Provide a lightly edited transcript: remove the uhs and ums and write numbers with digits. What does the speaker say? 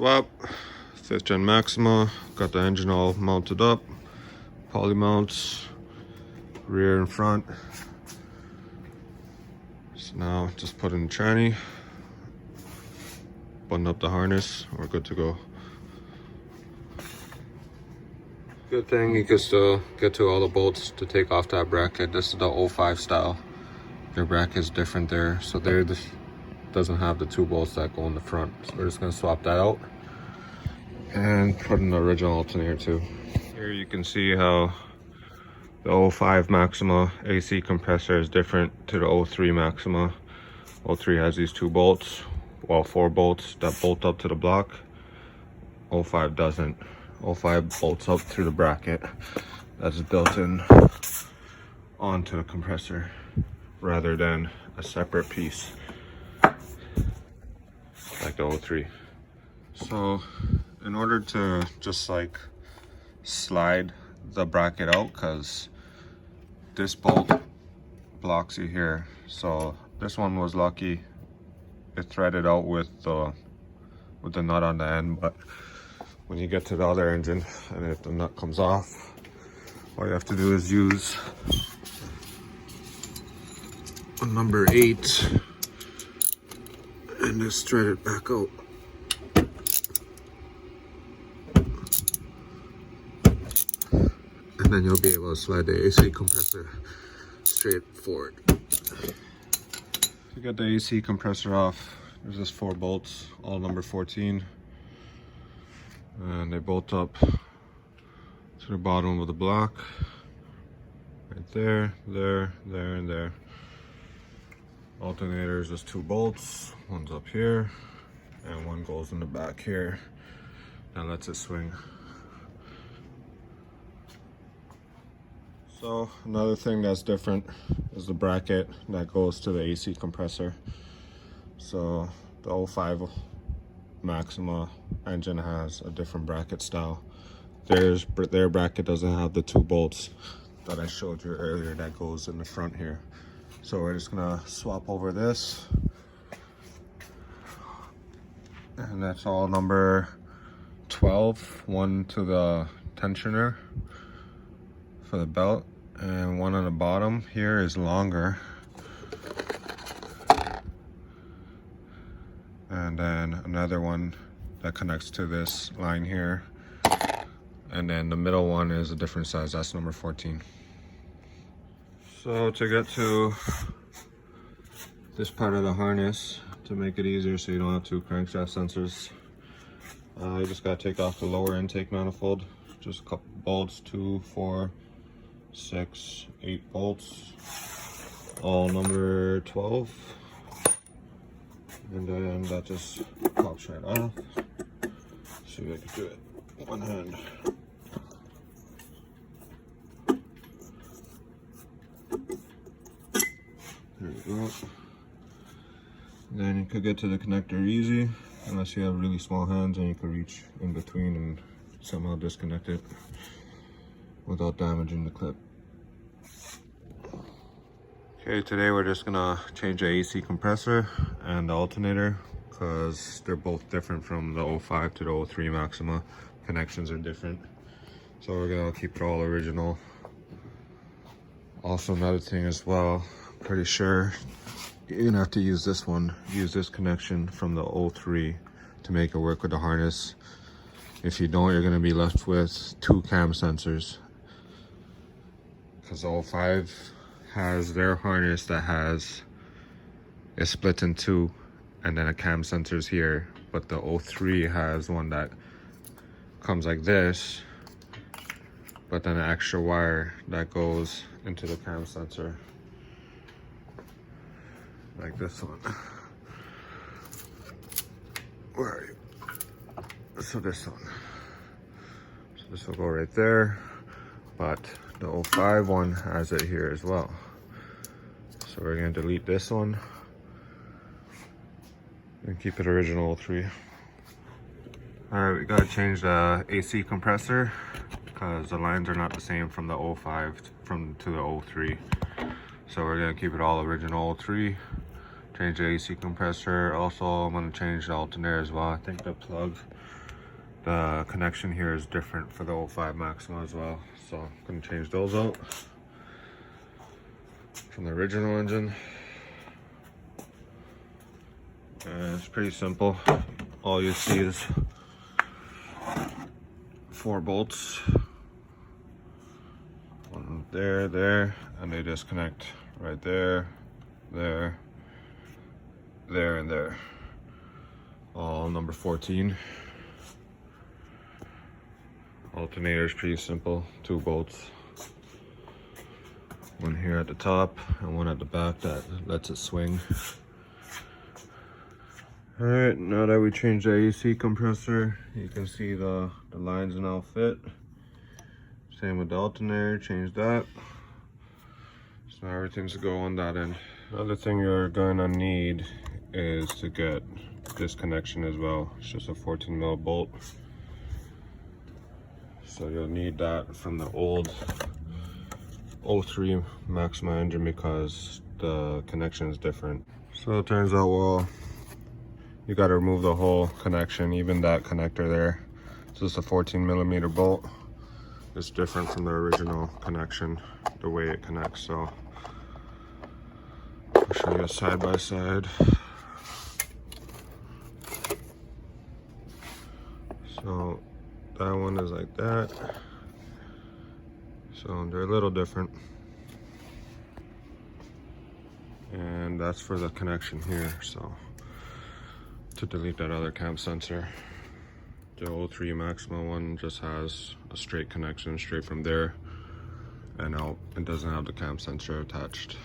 swap. 5th gen Maxima. Got the engine all mounted up. Poly mounts, rear and front. So now just put in the tranny, button up the harness, we're good to go. Good thing you can still get to all the bolts to take off that bracket. This is the 05 style. Their bracket's different there. So there, this doesn't have the 2 bolts that go in the front. So we're just gonna swap that out and put in the original alternator too. Here you can see how the 05 Maxima AC compressor is different to the 03 Maxima. 03 has these 2 bolts, well 4 bolts that bolt up to the block. 05 doesn't. 05 bolts up through the bracket that's built in onto the compressor rather than a separate piece like the 03. So in order to just like slide the bracket out, because this bolt blocks you here, so this one was lucky, it threaded out with the nut on the end, but when you get to the other engine and if the nut comes off, all you have to do is use a number 8 and just thread it back out. And then you'll be able to slide the AC compressor straight forward. To get the AC compressor off, there's just 4 bolts, all number 14. And they bolt up to the bottom of the block. Right there, there, there, and there. Alternator is just 2 bolts. One's up here, and one goes in the back here. That lets it swing. So another thing that's different is the bracket that goes to the AC compressor. So the 05 Maxima engine has a different bracket style. Their bracket doesn't have the 2 bolts that I showed you earlier that goes in the front here. So we're just gonna swap over this, and that's all number 12. One to the tensioner for the belt, and one on the bottom here is longer. And then another one that connects to this line here. And then the middle one is a different size, that's number 14. So to get to this part of the harness, to make it easier so you don't have 2 crankshaft sensors, you just gotta take off the lower intake manifold. Just a couple bolts, 2, 4, 6, 8 bolts, all number 12. And then that just pops right off. See if I can do it one hand. There you go. Then you could get to the connector easy, unless you have really small hands and you can reach in between and somehow disconnect it without damaging the clip. Okay, today we're just gonna change the AC compressor and the alternator because they're both different from the 05 to the 03 Maxima. Connections are different. So we're gonna keep it all original. Also another thing as well, pretty sure you're gonna have to use this one, use this connection from the 03 to make it work with the harness. If you don't, you're gonna be left with 2 cam sensors. Because the 05 has their harness that has it split in 2 and then a cam sensors here, but the 03 has one that comes like this, but then an extra wire that goes into the cam sensor like this one. Where are you? So this one, so this will go right there, but the 05 one has it here as well. So we're going to delete this one and keep it original 03. Alright, we got to change the AC compressor because the lines are not the same from the 05 to the 03. So we're going to keep it all original 03. Change the AC compressor. Also, I'm going to change the alternator as well. I think the plug The connection here is different for the 05 Maxima as well, so I'm gonna change those out from the original engine. And it's pretty simple. All you see is 4 bolts, one there, and they just connect right there, there, and there. All number 14. Alternator is pretty simple, 2 bolts. One here at the top and one at the back that lets it swing. Alright, now that we changed the AC compressor, you can see the lines now fit. Same with the alternator, change that. So now everything's to go on that end. Another thing you're gonna need is to get this connection as well. It's just a 14mm bolt. So you'll need that from the old 03 Maxima engine because the connection is different. So it turns out, well, you got to remove the whole connection, even that connector there. It's just a 14mm bolt. It's different from the original connection, the way it connects. So I'll show you side by side. So that one is like that. So they're a little different. And that's for the connection here. So to delete that other cam sensor, the 03 Maxima one just has a straight connection straight from there and out. It doesn't have the cam sensor attached.